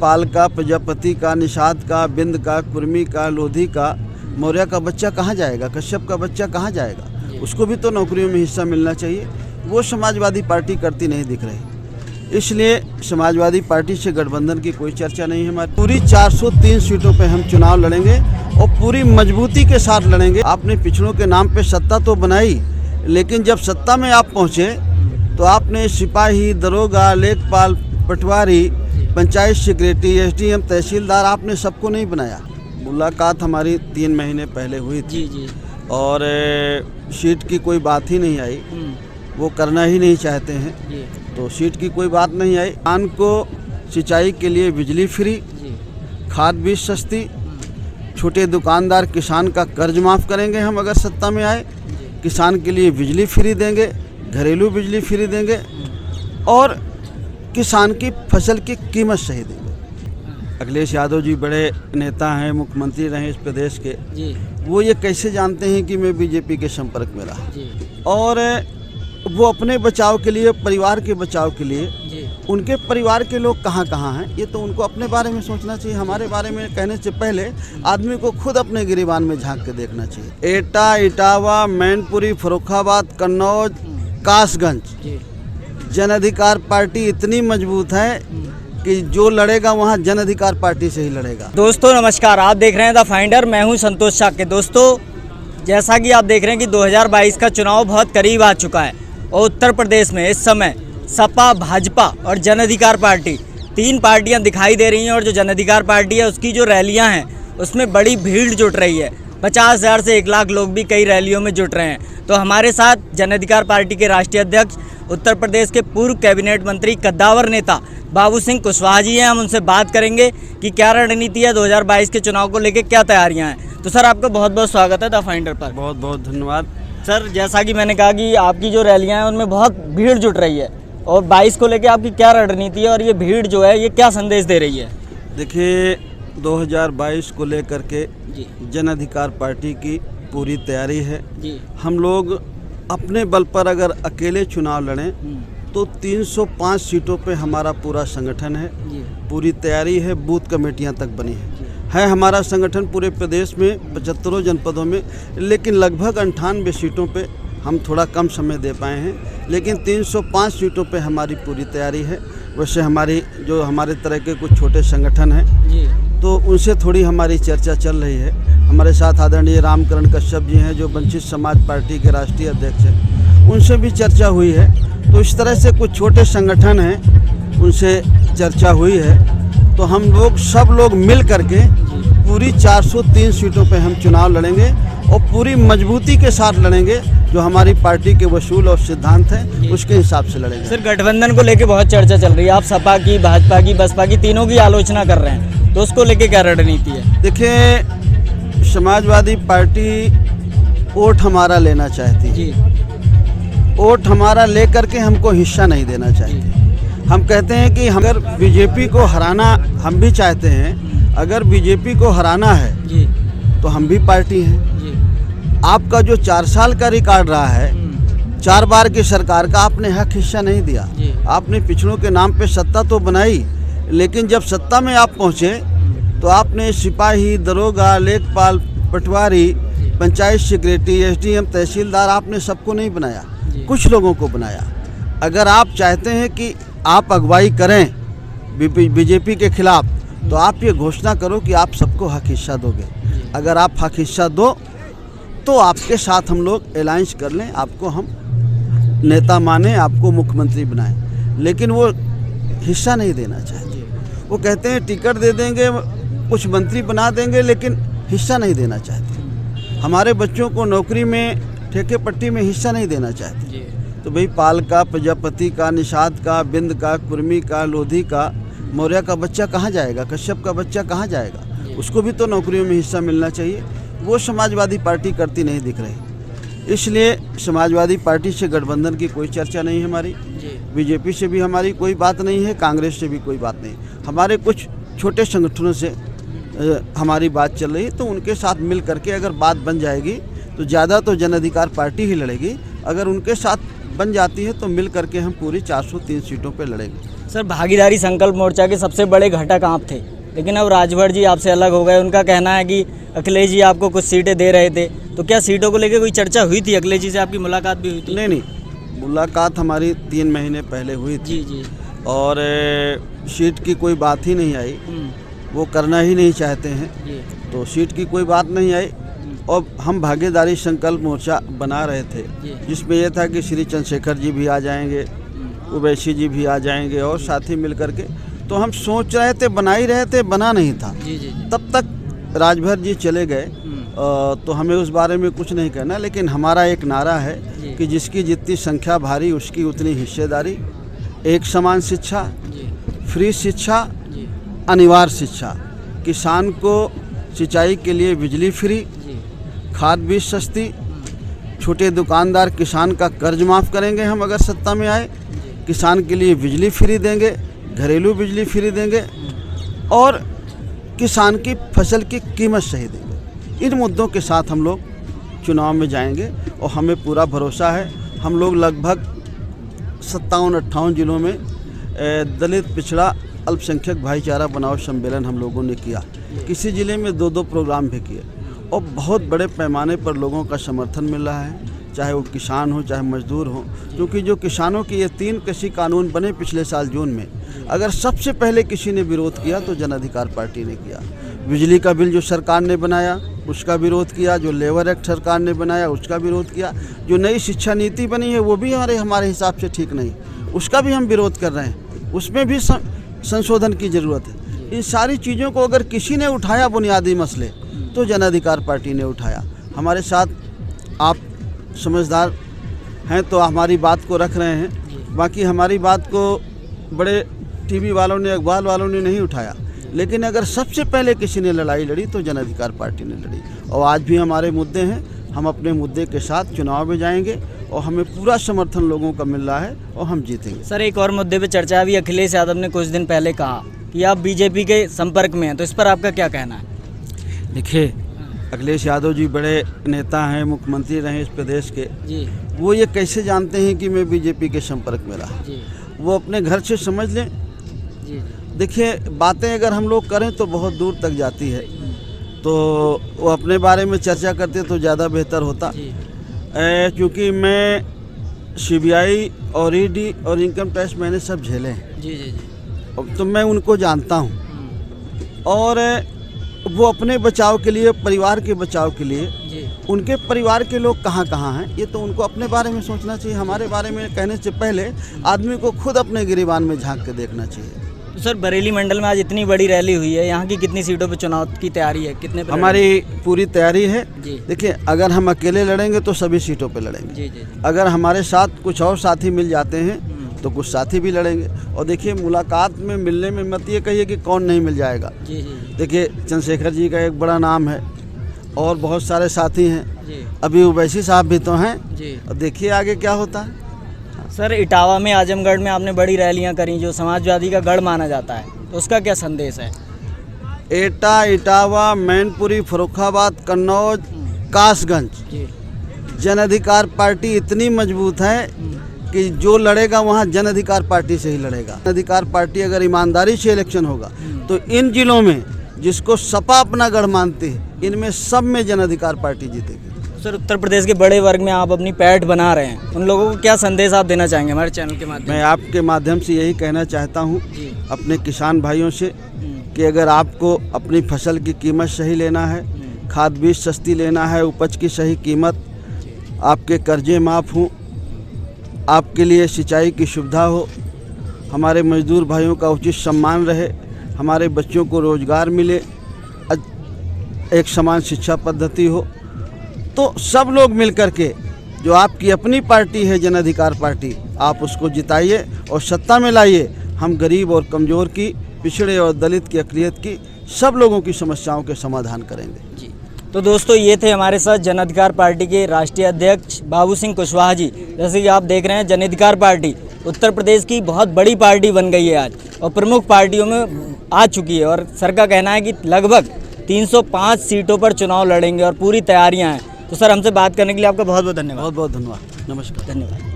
पाल का, प्रजापति का, निषाद का, बिंद का, कुर्मी का, लोधी का, मौर्य का बच्चा कहाँ जाएगा? कश्यप का बच्चा कहाँ जाएगा? उसको भी तो नौकरियों में हिस्सा मिलना चाहिए। वो समाजवादी पार्टी करती नहीं दिख रही। इसलिए समाजवादी पार्टी से गठबंधन की कोई चर्चा नहीं है हमारी। पूरी 403 सीटों पे हम चुनाव लड़ेंगे और पूरी मजबूती के साथ लड़ेंगे। आपने पिछड़ों के नाम पे सत्ता तो बनाई, लेकिन जब सत्ता में आप पहुँचे तो आपने सिपाही, दरोगा, लेखपाल, पटवारी, पंचायत सेक्रेटरी, एसडीएम, तहसीलदार, आपने सबको नहीं बनाया। मुलाकात हमारी 3 महीने पहले हुई थी और सीट की कोई बात ही नहीं आई। वो करना ही नहीं चाहते हैं, तो सीट की कोई बात नहीं आई। किसान को सिंचाई के लिए बिजली फ्री, खाद बीज सस्ती, छोटे दुकानदार किसान का कर्ज माफ़ करेंगे हम अगर सत्ता में आए। किसान के लिए बिजली फ्री देंगे, घरेलू बिजली फ्री देंगे और किसान की फसल की कीमत सही देंगे। अखिलेश यादव जी बड़े नेता हैं, मुख्यमंत्री रहे इस प्रदेश के। वो ये कैसे जानते हैं कि मैं बीजेपी के संपर्क में रहा? और वो अपने बचाव के लिए, परिवार के बचाव के लिए, उनके परिवार के लोग कहाँ कहाँ हैं, ये तो उनको अपने बारे में सोचना चाहिए। हमारे बारे में कहने से पहले आदमी को खुद अपने गिरेबान में झांक के देखना चाहिए। एटा, इटावा, मैनपुरी, फर्रुखाबाद, कन्नौज, कासगंज, जन अधिकार पार्टी इतनी मजबूत है कि जो लड़ेगा वहाँ जन अधिकार पार्टी से ही लड़ेगा। दोस्तों नमस्कार, आप देख रहे हैं द फाइंडर। मैं हूं संतोष साके। दोस्तों जैसा कि आप देख रहे हैं कि 2022 का चुनाव बहुत करीब आ चुका है और उत्तर प्रदेश में इस समय सपा, भाजपा और जन अधिकार पार्टी 3 पार्टियां दिखाई दे रही हैं। और जो जन अधिकार पार्टी है उसकी जो रैलियां हैं उसमें बड़ी भीड़ जुट रही है। 50,000 से 1 लाख लोग भी कई रैलियों में जुट रहे हैं। तो हमारे साथ जन अधिकार पार्टी के राष्ट्रीय अध्यक्ष, उत्तर प्रदेश के पूर्व कैबिनेट मंत्री, कद्दावर नेता बाबू सिंह कुशवाहा जी हैं। हम उनसे बात करेंगे कि क्या रणनीति है, 2022 के चुनाव को लेकर क्या तैयारियां हैं। तो सर आपका बहुत बहुत स्वागत है द फाइंडर पर। बहुत बहुत धन्यवाद। सर जैसा कि मैंने कहा कि आपकी जो रैलियां हैं उनमें बहुत भीड़ जुट रही है और 22 को लेकर आपकी क्या रणनीति है और ये भीड़ जो है ये क्या संदेश दे रही है? देखिए 2022 को लेकर के जन अधिकार पार्टी की पूरी तैयारी है। हम लोग अपने बल पर अगर अकेले चुनाव लड़ें तो 305 सीटों पे हमारा पूरा संगठन है, पूरी तैयारी है, बूथ कमेटियां तक बनी है हमारा संगठन पूरे प्रदेश में 75 जनपदों में। लेकिन लगभग 98 सीटों पे हम थोड़ा कम समय दे पाए हैं, लेकिन 305 सीटों पे हमारी पूरी तैयारी है। वैसे हमारे तरह के कुछ छोटे संगठन हैं तो उनसे थोड़ी हमारी चर्चा चल रही है। हमारे साथ आदरणीय रामकरण कश्यप जी हैं जो वंचित समाज पार्टी के राष्ट्रीय अध्यक्ष हैं, उनसे भी चर्चा हुई है। तो इस तरह से कुछ छोटे संगठन हैं, उनसे चर्चा हुई है। तो हम लोग सब लोग मिल करके पूरी 403 सीटों पे हम चुनाव लड़ेंगे और पूरी मजबूती के साथ लड़ेंगे। जो हमारी पार्टी के वसूल और सिद्धांत हैं उसके हिसाब से लड़ेंगे। सर गठबंधन को लेके बहुत चर्चा चल रही है, आप सपा की, भाजपा की, बसपा की, तीनों की आलोचना कर रहे हैं, तो उसको लेके क्या रणनीति है? देखिए समाजवादी पार्टी वोट हमारा लेना चाहती है, वोट हमारा लेकर के हमको हिस्सा नहीं देना चाहती। हम कहते हैं कि अगर बीजेपी को हराना, हम भी चाहते हैं, अगर बीजेपी को हराना है तो हम भी पार्टी हैं। आपका जो 4 साल का रिकॉर्ड रहा है, 4 बार की सरकार का, आपने हक हिस्सा नहीं दिया। आपने पिछड़ों के नाम पे सत्ता तो बनाई, लेकिन जब सत्ता में आप पहुँचे तो आपने सिपाही, दरोगा, लेखपाल, पटवारी, पंचायत सेक्रेटरी, एसडीएम, तहसीलदार, आपने सबको नहीं बनाया, कुछ लोगों को बनाया। अगर आप चाहते हैं कि आप अगुवाई करें बीजेपी के खिलाफ तो आप ये घोषणा करो कि आप सबको हक हिस्सा दोगे। अगर आप हक हिस्सा दो तो आपके साथ हम लोग अलायंस कर लें, आपको हम नेता माने, आपको मुख्यमंत्री बनाएं। लेकिन वो हिस्सा नहीं देना चाहते। वो कहते हैं टिकट दे देंगे, कुछ मंत्री बना देंगे, लेकिन हिस्सा नहीं देना चाहते। हमारे बच्चों को नौकरी में, ठेके पट्टी में हिस्सा नहीं देना चाहते। तो भाई पाल का, प्रजापति का, निषाद का, बिंद का, कुर्मी का, लोधी का, मौर्य का बच्चा कहाँ जाएगा? कश्यप का बच्चा कहाँ जाएगा? उसको भी तो नौकरियों में हिस्सा मिलना चाहिए। वो समाजवादी पार्टी करती नहीं दिख रही। इसलिए समाजवादी पार्टी से गठबंधन की कोई चर्चा नहीं है हमारी। बीजेपी से भी हमारी कोई बात नहीं है, कांग्रेस से भी कोई बात नहीं। हमारे कुछ छोटे संगठनों से हमारी बात चल रही है, तो उनके साथ मिल करके अगर बात बन जाएगी तो ज़्यादा तो जन अधिकार पार्टी ही लड़ेगी। अगर उनके साथ बन जाती है तो मिल करके हम पूरी 403 सीटों पे लड़ेंगे। सर, भागीदारी संकल्प मोर्चा के सबसे बड़े घटक आप थे, लेकिन अब राजभर जी आपसे अलग हो गए। उनका कहना है कि अखिलेश जी आपको कुछ सीटें दे रहे थे, तो क्या सीटों को लेकर कोई चर्चा हुई थी? अखिलेश जी से आपकी मुलाकात भी हुई थी? नहीं, मुलाकात हमारी 3 महीने पहले हुई थी। जी। और सीट की कोई बात ही नहीं आई, वो करना ही नहीं चाहते हैं, जी। तो सीट की कोई बात नहीं आई। और हम भागीदारी संकल्प मोर्चा बना रहे थे, जिसमें यह था कि श्री चंद्रशेखर जी भी आ जाएंगे, उवैसी जी भी आ जाएंगे और साथी मिलकर के। तो हम सोच रहे थे, बना ही रहे थे, बना नहीं था। जी। तब तक राजभर जी चले गए, तो हमें उस बारे में कुछ नहीं कहना। लेकिन हमारा एक नारा है कि जिसकी जितनी संख्या भारी उसकी उतनी हिस्सेदारी। एक समान शिक्षा, फ्री शिक्षा, अनिवार्य शिक्षा, किसान को सिंचाई के लिए बिजली फ्री, खाद बीज सस्ती, छोटे दुकानदार किसान का कर्ज माफ़ करेंगे हम अगर सत्ता में आए, किसान के लिए बिजली फ्री देंगे, घरेलू बिजली फ्री देंगे और किसान की फसल की कीमत सही देंगे। इन मुद्दों के साथ हम लोग चुनाव में जाएंगे और हमें पूरा भरोसा है। हम लोग लगभग 57-58 जिलों में दलित, पिछड़ा, अल्पसंख्यक भाईचारा बनाओ सम्मेलन हम लोगों ने किया। किसी ज़िले में 2-2 प्रोग्राम भी किए और बहुत बड़े पैमाने पर लोगों का समर्थन मिल रहा है, चाहे वो किसान हो चाहे मजदूर हो। क्योंकि जो किसानों के ये 3 कृषि कानून बने पिछले साल जून में, अगर सबसे पहले किसी ने विरोध किया तो जन अधिकार पार्टी ने किया। बिजली का बिल जो सरकार ने बनाया उसका विरोध किया, जो लेबर एक्ट सरकार ने बनाया उसका विरोध किया, जो नई शिक्षा नीति बनी है वो भी हमारे हिसाब से ठीक नहीं, उसका भी हम विरोध कर रहे हैं, उसमें भी संशोधन की ज़रूरत है। इन सारी चीज़ों को अगर किसी ने उठाया बुनियादी मसले, तो जन अधिकार पार्टी ने उठाया। हमारे साथ आप समझदार हैं तो हमारी बात को रख रहे हैं, बाकी हमारी बात को बड़े टीवी वालों ने, अखबार वालों ने नहीं उठाया। लेकिन अगर सबसे पहले किसी ने लड़ाई लड़ी तो जन अधिकार पार्टी ने लड़ी। और आज भी हमारे मुद्दे हैं, हम अपने मुद्दे के साथ चुनाव में जाएंगे और हमें पूरा समर्थन लोगों का मिल रहा है और हम जीतेंगे। सर, एक और मुद्दे पे चर्चा अभी अखिलेश यादव ने कुछ दिन पहले कहा कि आप बीजेपी के संपर्क में हैं, तो इस पर आपका क्या कहना है? देखिए, अखिलेश यादव जी बड़े नेता हैं, मुख्यमंत्री रहे इस प्रदेश के जी। वो ये कैसे जानते हैं कि मैं बीजेपी के संपर्क में रहा? जी। वो अपने घर से समझ लें। जी। देखिए, बातें अगर हम लोग करें तो बहुत दूर तक जाती है, तो वो अपने बारे में चर्चा करते तो ज़्यादा बेहतर होता। क्योंकि मैं CBI और ED और इनकम टैक्स मैंने सब झेले हैं। जी। तो मैं उनको जानता हूँ और वो अपने बचाव के लिए, परिवार के बचाव के लिए, उनके परिवार के लोग कहाँ कहाँ हैं ये तो उनको अपने बारे में सोचना चाहिए। हमारे बारे में कहने से पहले आदमी को खुद अपने गिरेबान में झांक के देखना चाहिए। तो सर, बरेली मंडल में आज इतनी बड़ी रैली हुई है, यहाँ की कितनी सीटों पे चुनाव की तैयारी है? कितने पे? हमारी पूरी तैयारी है। जी। देखिए, अगर हम अकेले लड़ेंगे तो सभी सीटों पे लड़ेंगे। जी। अगर हमारे साथ कुछ और साथी मिल जाते हैं तो कुछ साथी भी लड़ेंगे। और देखिए, मुलाकात में, मिलने में मत ये कहिए कि कौन नहीं मिल जाएगा। जी। देखिए, चंद्रशेखर जी का एक बड़ा नाम है और बहुत सारे साथी हैं। जी। अभी उवैसी साहब भी तो हैं। जी। और देखिए आगे क्या होता है। सर, इटावा में, आजमगढ़ में आपने बड़ी रैलियां करी, जो समाजवादी का गढ़ माना जाता है, तो उसका क्या संदेश है? एटा, इटावा, मैनपुरी, फर्रुखाबाद, कन्नौज, कासगंज, जी। जन अधिकार पार्टी इतनी मजबूत है कि जो लड़ेगा वहाँ जन अधिकार पार्टी से ही लड़ेगा। जन अधिकार पार्टी अगर ईमानदारी से इलेक्शन होगा तो इन जिलों में जिसको सपा अपना गढ़ मानते हैं, इनमें सब में जन अधिकार पार्टी जीतेगी। सर, उत्तर प्रदेश के बड़े वर्ग में आप अपनी पैठ बना रहे हैं, उन लोगों को क्या संदेश आप देना चाहेंगे हमारे चैनल के माध्यम? मैं आपके माध्यम से यही कहना चाहता हूँ अपने किसान भाइयों से कि अगर आपको अपनी फसल की कीमत सही लेना है, खाद बीज सस्ती लेना है, उपज की सही कीमत, आपके कर्जे माफ़ हों, आपके लिए सिंचाई की सुविधा हो, हमारे मजदूर भाइयों का उचित सम्मान रहे, हमारे बच्चों को रोज़गार मिले, एक समान शिक्षा पद्धति हो, तो सब लोग मिलकर के जो आपकी अपनी पार्टी है जन अधिकार पार्टी, आप उसको जिताइए और सत्ता में लाइए। हम गरीब और कमज़ोर की, पिछड़े और दलित की, अक़लियत की, सब लोगों की समस्याओं के समाधान करेंगे। जी। तो दोस्तों, ये थे हमारे साथ जन अधिकार पार्टी के राष्ट्रीय अध्यक्ष बाबू सिंह कुशवाहा जी। जैसे कि आप देख रहे हैं, जन अधिकार पार्टी उत्तर प्रदेश की बहुत बड़ी पार्टी बन गई है आज और प्रमुख पार्टियों में आ चुकी है, और सर का कहना है कि लगभग 305 सीटों पर चुनाव लड़ेंगे और पूरी तैयारियां हैं। तो सर, हमसे बात करने के लिए आपका बहुत बहुत धन्यवाद। बहुत बहुत धन्यवाद। नमस्कार। धन्यवाद।